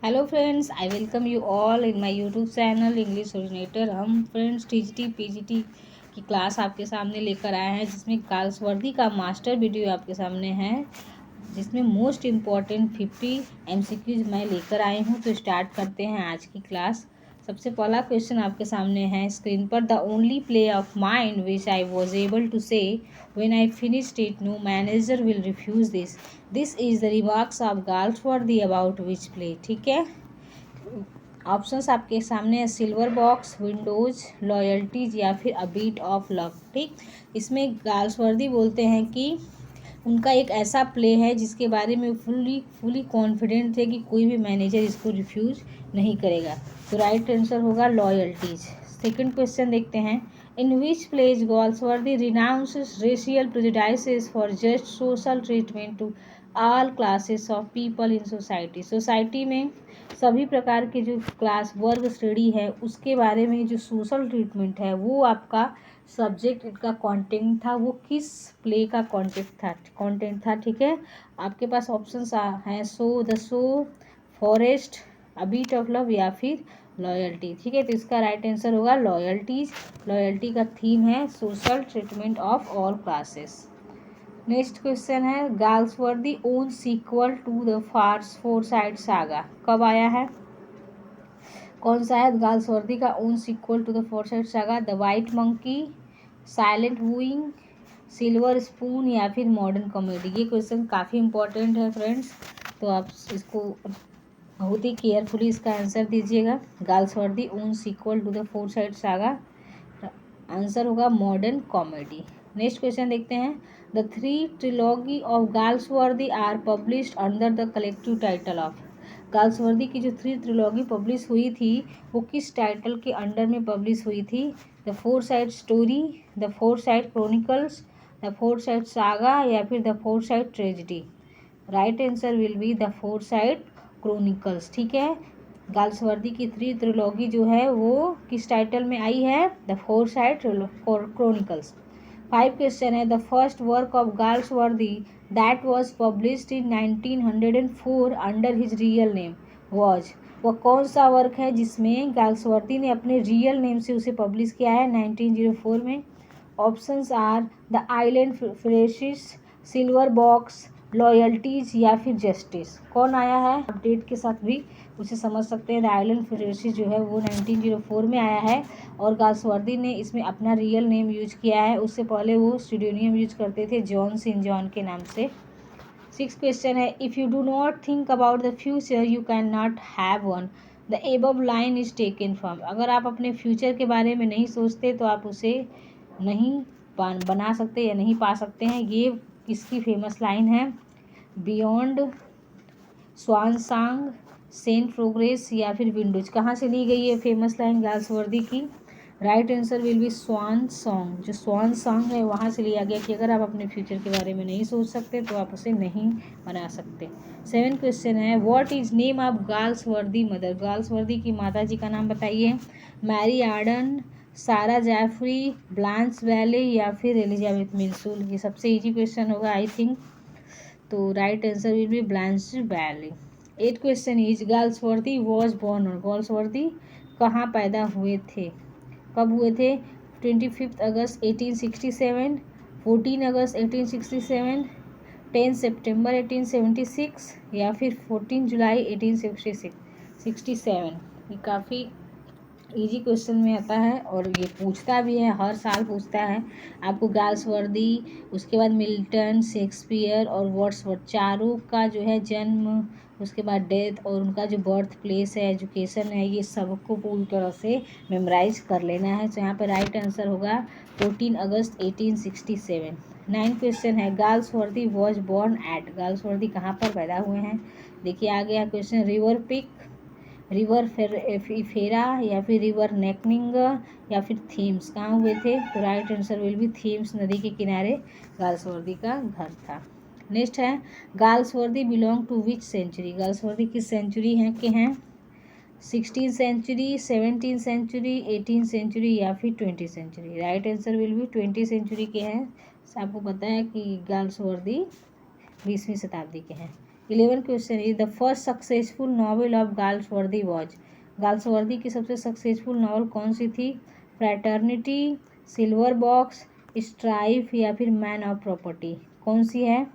Hello friends, I welcome you all in my YouTube channel English originator. हम friends TGT PGT की class आपके सामने लेकर आए हैं, जिसमें गाल्सवर्दी का मास्टर वीडियो आपके सामने है, जिसमें मोस्ट इम्पॉर्टेंट 50 एमसीक्यूज मैं लेकर आई हूँ। तो स्टार्ट करते हैं आज की क्लास। सबसे पहला क्वेश्चन आपके सामने है स्क्रीन पर। The only play of mind which I was able to say when I finished it, no manager will refuse this is the remarks of Galsworthy about which play. ठीक है, options आपके सामने है silver box, Windows, loyalties या फिर अ beat of love. ठीक, इसमें Galsworthy बोलते हैं कि उनका एक ऐसा प्ले है जिसके बारे में फुली कॉन्फिडेंट थे कि कोई भी मैनेजर इसको रिफ्यूज नहीं करेगा। तो राइट आंसर होगा लॉयल्टीज। सेकंड क्वेश्चन देखते हैं। In which plays Galsworthy renounces racial prejudices for just social treatment to all classes of people in society. Society में सभी प्रकार के जो क्लास वर्ग श्रेणी है उसके बारे में जो सोशल ट्रीटमेंट है वो आपका सब्जेक्ट, इनका कंटेंट था। वो किस प्ले का कंटेंट था। ठीक है, आपके पास ऑप्शंस हैं so forest, a beat of love या फिर लॉयल्टी। ठीक है, तो इसका राइट आंसर होगा लॉयल्टीज। लॉयल्टी का थीम है social treatment of all classes. Next question है Galsworthy own sequel to the Forsyte saga कब आया है? कौन सा है गाल्सवर्दी का own sequel to the Forsyte saga? The white monkey, silent wooing, silver spoon या फिर मॉडर्न कॉमेडी। ये क्वेश्चन काफ़ी इंपॉर्टेंट है फ्रेंड्स, तो आप इसको बहुत ही केयरफुली इसका आंसर दीजिएगा। Galsworthy own sequel to the Forsyte saga, answer होगा मॉडर्न कॉमेडी। नेक्स्ट क्वेश्चन देखते हैं। The three trilogy of Galsworthy are published under the collective title of. Galsworthy की जो थ्री ट्रिलॉगी पब्लिश हुई थी वो किस टाइटल के अंडर में पब्लिश हुई थी? The foresight story, the foresight chronicles, the Forsyte saga या फिर the foresight tragedy. Right answer will be the foresight chronicles. ठीक है, गाल्सवर्दी की थ्री ट्रिलॉगी जो है वो किस टाइटल में आई है? The foresight chronicles. 5 क्वेश्चन है। The first work of Galsworthy that was published in 1904 under his real name was. वह कौन सा वर्क है जिसमें गाल्सवर्दी ने अपने रियल नेम से उसे पब्लिश किया है 1904 में? Options are the island Pharisees, silver box, loyalties या फिर जस्टिस। कौन आया है? अपडेट के साथ भी उसे समझ सकते हैं। द आइलैंड फ्रेशिस जो है वो 1904 में आया है और गाल्सवर्दी ने इसमें अपना रियल नेम यूज किया है। उससे पहले वो स्टूडियोनियम यूज करते थे जॉन सिन जॉन के नाम से। 6 क्वेश्चन है। If you do not think about the future you can not have one. The above line is taken from. अगर आप अपने फ्यूचर के बारे में नहीं सोचते तो आप उसे नहीं बना सकते या नहीं पा सकते हैं। ये किसकी फेमस लाइन है? Beyond, swan song, saint progress या फिर विंडोज। कहाँ से ली गई है फेमस लाइन गाल्सवर्दी की? Right answer will be swan song. जो स्वान सॉन्ग है वहाँ से लिया गया कि अगर आप अपने फ्यूचर के बारे में नहीं सोच सकते तो आप उसे नहीं बना सकते। 7 क्वेश्चन है। What is name of Galsworthy mother. Galsworthy की माता जी का नाम बताइए। Mary Arden, Sarah Jeffrey, Blanche Vaile या फिर एलिजाबेथ मिन्सूल। ये सबसे इजी क्वेश्चन होगा आई थिंक, तो right answer will be Blanche Vaile. 8 question is Galsworthy was born. Galsworthy कहाँ पैदा हुए थे, कब हुए थे? 25 अगस्त 1867, 14 अगस्त 1867, 10 सितंबर 1876 या फिर 14 जुलाई 1867। ये काफ़ी इजी क्वेश्चन में आता है और ये पूछता भी है, हर साल पूछता है आपको। गाल्सवर्दी, उसके बाद मिल्टन, शेक्सपियर और वर्ड्सवर्थ, चारों का जो है जन्म, उसके बाद डेथ और उनका जो बर्थ प्लेस है, एजुकेशन है, ये सबको पूरी तरह से मेमोराइज कर लेना है। तो यहाँ पे राइट आंसर होगा 14 अगस्त 1867। 9 क्वेश्चन है। Galsworthy was born at. Galsworthy कहाँ पर पैदा हुए हैं? देखिए आ गया क्वेश्चन। रिवर पिक, रिवर फेरा या फिर रिवर नेकनिंग या फिर थीम्स। कहाँ हुए थे? तो right answer will be Thames नदी के किनारे गाल्सवर्दी का घर था। नेक्स्ट है Galsworthy belong to which century. Galsworthy किस सेंचुरी हैं 16 सेंचुरी, 17 सेंचुरी, 18 सेंचुरी या फिर 20 century. Right answer will be 20 century के हैं। आपको पता है कि गाल्सवर्दी 20वीं शताब्दी के हैं। 11 question is the first successful novel of Galsworthy was. Galsworthy की सबसे सक्सेसफुल नॉवल कौन सी थी? फ्रैटर्निटी, सिल्वर बॉक्स, स्ट्राइफ या फिर मैन ऑफ प्रॉपर्टी। कौन सी है?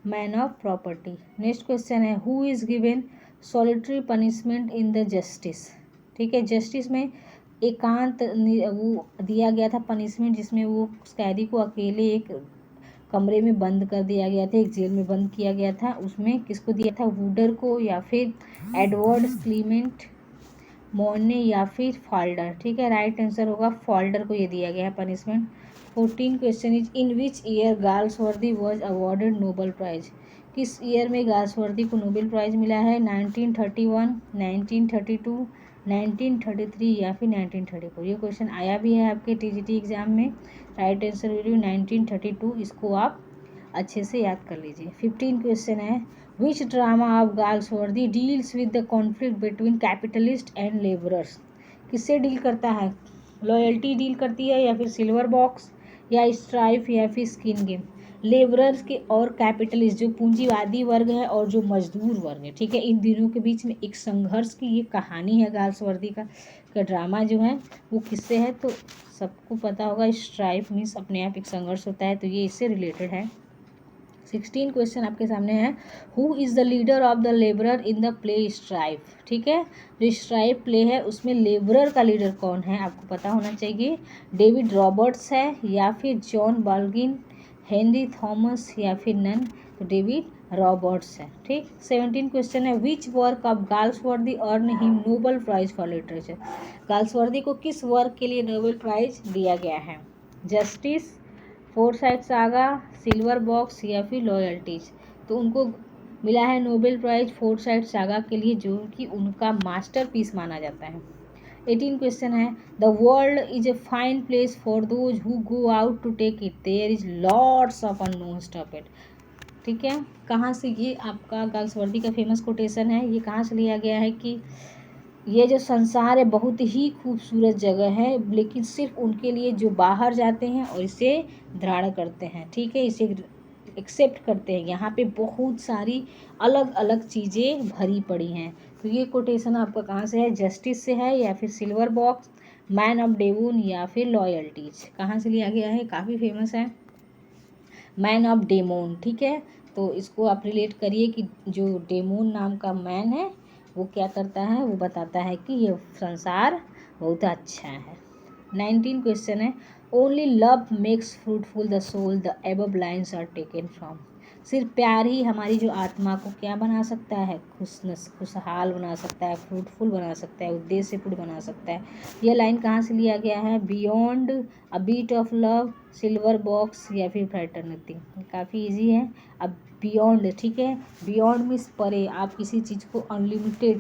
Man of property. Next question है who is given solitary punishment in the justice. ठीक है, जस्टिस में एकांत वो दिया गया था पनिशमेंट, जिसमें वो उस कैदी को अकेले एक कमरे में बंद कर दिया गया था, एक जेल में बंद किया गया था। उसमें किसको दिया था? वुडर को या फिर एडवर्ड क्लीमेंट मोने या फिर फॉल्डर। ठीक है, राइट आंसर होगा फॉल्डर को ये दिया गया है punishment. 14 question is in which year Galsworthy was awarded Nobel prize. किस ईयर में गाल्सवर्दी को नोबेल प्राइज मिला है? 1931, 1932, 1933 या फिर 1934। ये क्वेश्चन आया भी है आपके टीजीटी एग्जाम में। राइट आंसर वीडियो 1932, इसको आप अच्छे से याद कर लीजिए। 15 क्वेश्चन है which drama of Galsworthy deals with the conflict between capitalist and labourers. किससे डील करता है? लॉयल्टी डील करती है या फिर सिल्वर बॉक्स या स्ट्राइफ या फिर स्किन गेम। लेबरर्स के और कैपिटलिस्ट जो पूंजीवादी वर्ग है और जो मजदूर वर्ग है, ठीक है, इन दिनों के बीच में एक संघर्ष की ये कहानी है गाल्सवर्दी का ड्रामा जो है वो किससे है? तो सबको पता होगा स्ट्राइफ मीन्स अपने आप एक संघर्ष होता है, तो ये इससे रिलेटेड है। 16 क्वेश्चन आपके सामने है who is the leader of the labourer in the play strife. ठीक है, जो स्ट्राइफ प्ले है उसमें लेबरर का लीडर कौन है आपको पता होना चाहिए। डेविड रॉबर्ट्स है या फिर जॉन बाल्गिन, हेनरी थॉमस या फिर नन। तो डेविड रॉबर्ट्स है। ठीक, 17 क्वेश्चन है which work of Galsworthy earn him Nobel prize for literature. Galsworthy को किस वर्क के लिए नोबेल प्राइज दिया गया है? Justice, foresight saga, silver box या फिर लॉयल्टीज। तो उनको मिला है नोबेल प्राइज फोरसाइट सागा के लिए, जो कि उनका मास्टरपीस माना जाता है। 18 क्वेश्चन है the world is a fine place for those who go out to take it, there is lots of unknown stop it. ठीक है, कहाँ से ये आपका गाल्सवर्दी का फेमस कोटेशन है, ये कहाँ से लिया गया है कि ये जो संसार है बहुत ही खूबसूरत जगह है, लेकिन सिर्फ उनके लिए जो बाहर जाते हैं और इसे दृढ़ करते हैं। ठीक है, इसे एक्सेप्ट करते हैं। यहाँ पे बहुत सारी अलग अलग चीज़ें भरी पड़ी हैं। तो ये कोटेशन आपका कहाँ से है? जस्टिस से है या फिर सिल्वर बॉक्स, मैन ऑफ डेवून या फिर लॉयल्टीज। कहाँ से लिया गया है? काफ़ी फेमस है, मैन ऑफ डेमोन। ठीक है, तो इसको आप रिलेट करिए कि जो डेमोन नाम का मैन है वो क्या करता है, वो बताता है कि ये संसार बहुत अच्छा है। 19 क्वेश्चन है only love makes fruitful the soul, the above lines are taken from. सिर्फ प्यार ही हमारी जो आत्मा को क्या बना सकता है? खुशहाल बना सकता है, फ्रूटफुल बना सकता है, उद्देश्यपूर्ण बना सकता है। यह लाइन कहाँ से लिया गया है? Beyond, a beat of love, silver box या फिर फ्रैटर्निटी। काफ़ी इजी है। अब बियॉन्ड, ठीक है, बियॉन्ड मीन्स परे। आप किसी चीज़ को अनलिमिटेड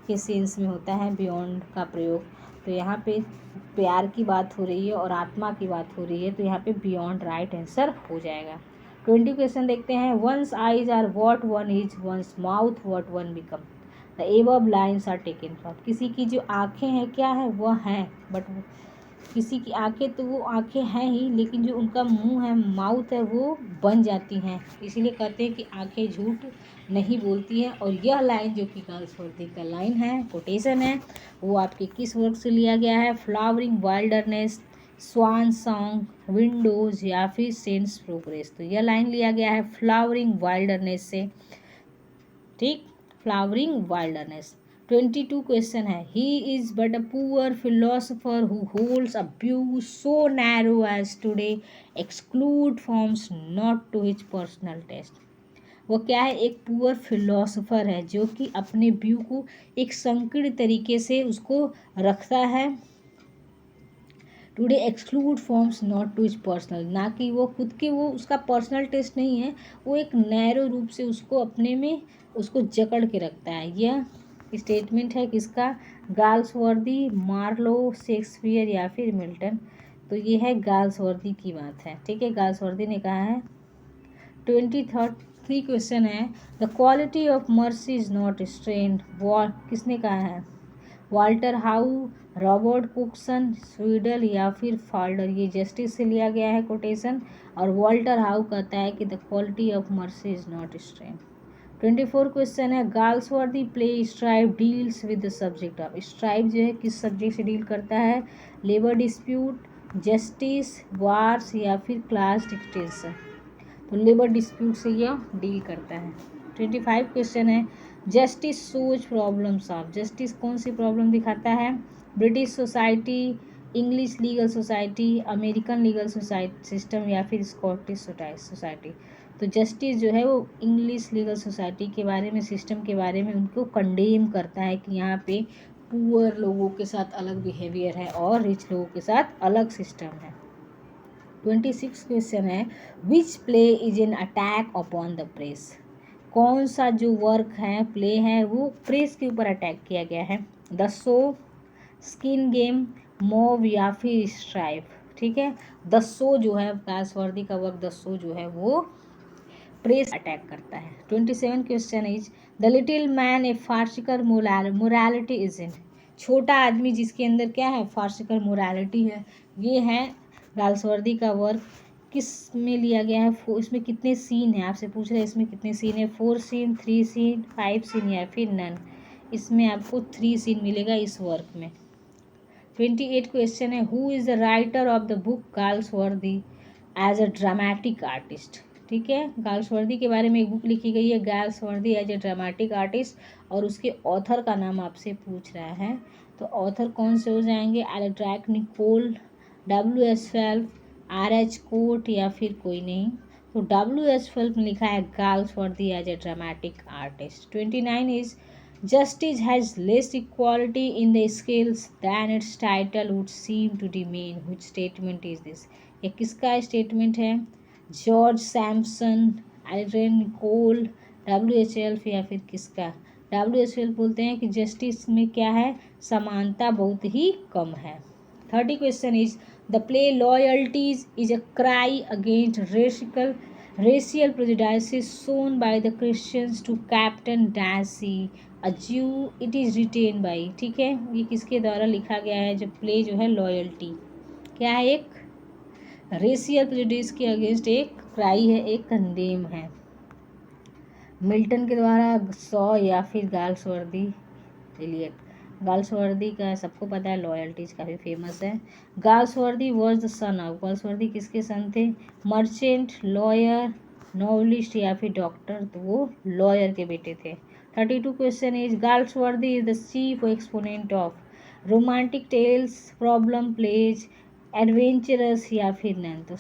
के सेंस में होता है बियॉन्ड का प्रयोग। तो यहाँ पे प्यार की बात हो रही है और आत्मा की बात हो रही है, तो यहाँ पे बियॉन्ड राइट आंसर हो जाएगा। 20 क्वेश्चन देखते हैं one's eyes are what one is, one's mouth what one become, the above lines are taken from. किसी की जो आँखें हैं क्या है? वह हैं, बट किसी की आंखें तो वो आंखें हैं ही, लेकिन जो उनका मुंह है, माउथ है, वो बन जाती हैं। इसीलिए कहते हैं कि आंखें झूठ नहीं बोलती हैं। और यह लाइन जो कि गाल्सवर्दी का लाइन है, कोटेशन है, वो आपके किस वर्क से लिया गया है? फ्लावरिंग वाइल्डरनेस, स्वान सॉन्ग, विंडोज या फिर सेंस प्रोग्रेस। तो यह लाइन लिया गया है फ्लावरिंग वाइल्डरनेस से। ठीक, फ्लावरिंग वाइल्डरनेस। 22 क्वेश्चन है he is but a poor philosopher who holds a view so narrow as today exclude forms not to his personal taste. वो क्या है? एक पुअर फिलोसफर है जो कि अपने व्यू को एक संकीर्ण तरीके से उसको रखता है। Today exclude forms not to his personal, ना कि वो खुद के, वो उसका पर्सनल टेस्ट नहीं है, वो एक नैरो रूप से उसको अपने में उसको जकड़ के रखता है। यह स्टेटमेंट है किसका? गाल्सवर्दी, मार्लो, शेक्सपियर या फिर मिल्टन। तो ये है गाल्सवर्दी की बात है। ठीक है, गाल्सवर्दी ने कहा है। 23 क्वेश्चन है the quality of mercy is not strain, किसने कहा है? वाल्टर हाउ, रॉबर्ट कुक्सन, स्वीडल या फिर फाल्डर। ये जस्टिस से लिया गया है कोटेशन। और वाल्टर हाउ कहता है कि the quality of mercy is not strain. 24 question है, Galsworthy play strife deals with the subject of. Strife जो है किस सब्जेक्ट से डील करता है? लेबर डिस्प्यूट, जस्टिस, वार्स या फिर क्लास डिक्टेशन। तो लेबर डिस्प्यूट से यह डील करता है। 25 क्वेश्चन है, जस्टिस सोच प्रॉब्लम सॉल्व। जस्टिस कौन सी प्रॉब्लम दिखाता है? British society, English legal society, American legal society system या फिर स्कॉटिश सोसाइटी। तो जस्टिस जो है वो इंग्लिश लीगल सोसाइटी के बारे में, सिस्टम के बारे में उनको कंडेम करता है कि यहाँ पे पुअर लोगों के साथ अलग बिहेवियर है और रिच लोगों के साथ अलग सिस्टम है। 26 क्वेश्चन है, which play is an attack upon the press. कौन सा जो वर्क है, प्ले है, वो प्रेस के ऊपर अटैक किया गया है? The show, skin game, mob या फिर स्ट्राइप। ठीक है, द शो जो है, गाल्सवर्दी का वर्क द शो जो है वो प्रेस अटैक करता है। 27 question is, the little man A farcical morality is in. छोटा आदमी जिसके अंदर क्या है? फार्सिकल मोरालिटी है। ये है गाल्सवर्दी का वर्क। किस में लिया गया है? इसमें कितने सीन हैं? आपसे पूछ रहे हैं इसमें कितने सीन है? 4 सीन, 3 सीन, 5 सीन या फिर नन। इसमें आपको 3 सीन मिलेगा इस वर्क में। 28 क्वेश्चन है, who is the writer of the book Galsworthy as a dramatic artist. ठीक है, गाल्सवर्दी के बारे में एक बुक लिखी गई है, Galsworthy as a dramatic artist, और उसके ऑथर का नाम आपसे पूछ रहा है। तो ऑथर कौन से हो जाएंगे? एल्ड्रैक निकोल, W.S. फेल्प, R.H. कोट या फिर कोई नहीं। तो W.S. फेल्प में लिखा है Galsworthy as a dramatic artist. 29 is, Justice has less equality in the scales than its title would seem to demean. Which statement is this? ये किसका स्टेटमेंट है? George Samson, Eldrack Nicole, W.H. Phelp या फिर किसका? W.H. फेल्प बोलते हैं कि justice में क्या है? समानता बहुत ही कम है। 30 question is, the play loyalties is a cry against racial prejudices shown by the Christians to Captain Dancy, a Jew. It is written by। ठीक है, ये किसके द्वारा लिखा गया है? जो प्ले जो है लॉयल्टी क्या है? एक रेशियल प्रेजुडिस के अगेंस्ट एक क्राई है, एक कंडेम है। मिल्टन के द्वारा, सॉ या फिर गाल्सवर्दी, एलियट। गाल्सवर्दी का सबको पता है, लॉयल्टीज काफ़ी फेमस है। Galsworthy was the son of. Galsworthy किसके सन थे? मर्चेंट, लॉयर, नॉवलिस्ट या फिर डॉक्टर। तो वो लॉयर के बेटे थे। 32 question is, Galsworthy is the chief exponent of romantic tales, problem plays, adventurous या फिर नन। तो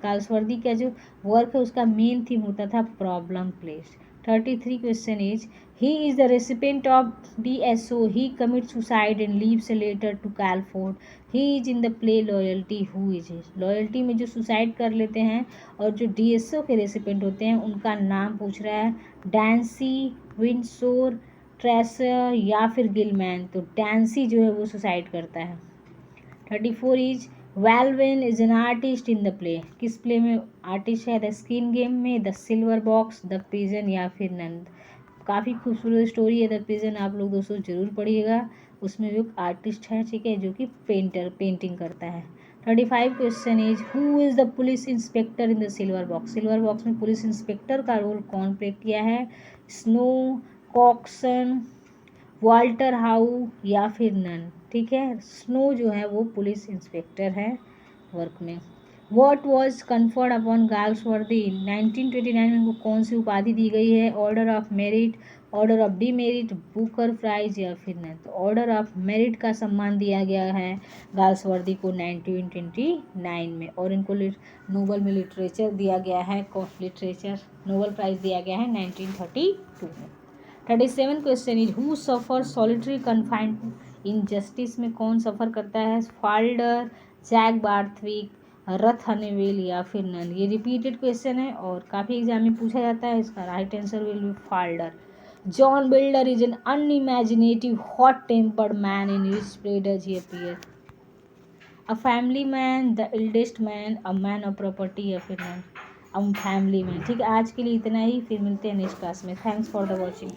गाल्सवर्दी का जो वर्क है उसका मेन थीम होता था problem plays. 33 question is, he is the recipient of DSO, he commits suicide and leaves a letter to Calford, he is in the play loyalty, who is it? Loyalty में जो suicide कर लेते हैं और जो DSO के recipient होते हैं उनका नाम पूछ रहा है। डांसी, विंडसोर, ट्रेसर या फिर गिलमैन। तो डांसी जो है वो सुसाइड करता है। 34 is, Velvin is an artist in the play. किस प्ले में आर्टिस्ट है? द स्किन गेम में, the silver box, the prison या फिर नंद। काफ़ी खूबसूरत स्टोरी है द प्रिजन, आप लोग दोस्तों जरूर पढ़िएगा। उसमें जो आर्टिस्ट है, ठीक है, जो कि पेंटिंग करता है। 35 question is, who is the police inspector in the silver box. Silver box में पुलिस इंस्पेक्टर का रोल कौन प्ले किया है? स्नो, कॉक्सन, वाल्टर हाउ या फिर नन। ठीक है, स्नो जो है वो पुलिस इंस्पेक्टर है वर्क में। What was conferred upon Galsworthy. 1929 में उनको कौन सी उपाधि दी गई है? Order of merit, order of demerit, Booker prize या फिर नन। तो ऑर्डर ऑफ मेरिट का सम्मान दिया गया है गाल्सवर्दी को 1929 में, और इनको नोबल में लिटरेचर दिया गया है, लिटरेचर नोबल प्राइज दिया गया है 1932 में। 37 question is, who suffer solitary confinement in justice में कौन सफ़र करता है? फाल्डर, जैक बार्थविक, रथ हनेवेल या फिर नन। ये रिपीटेड क्वेश्चन है और काफ़ी एग्जाम में पूछा जाता है। इसका right answer will B Falder. John builder is an unimaginative hot tempered man in which play does he appear? A family man, the eldest man, a man of property या फिर नन। Family man. ठीक है, आज के लिए इतना ही, फिर मिलते हैं नेक्स्ट क्लास में। Thanks for the watching.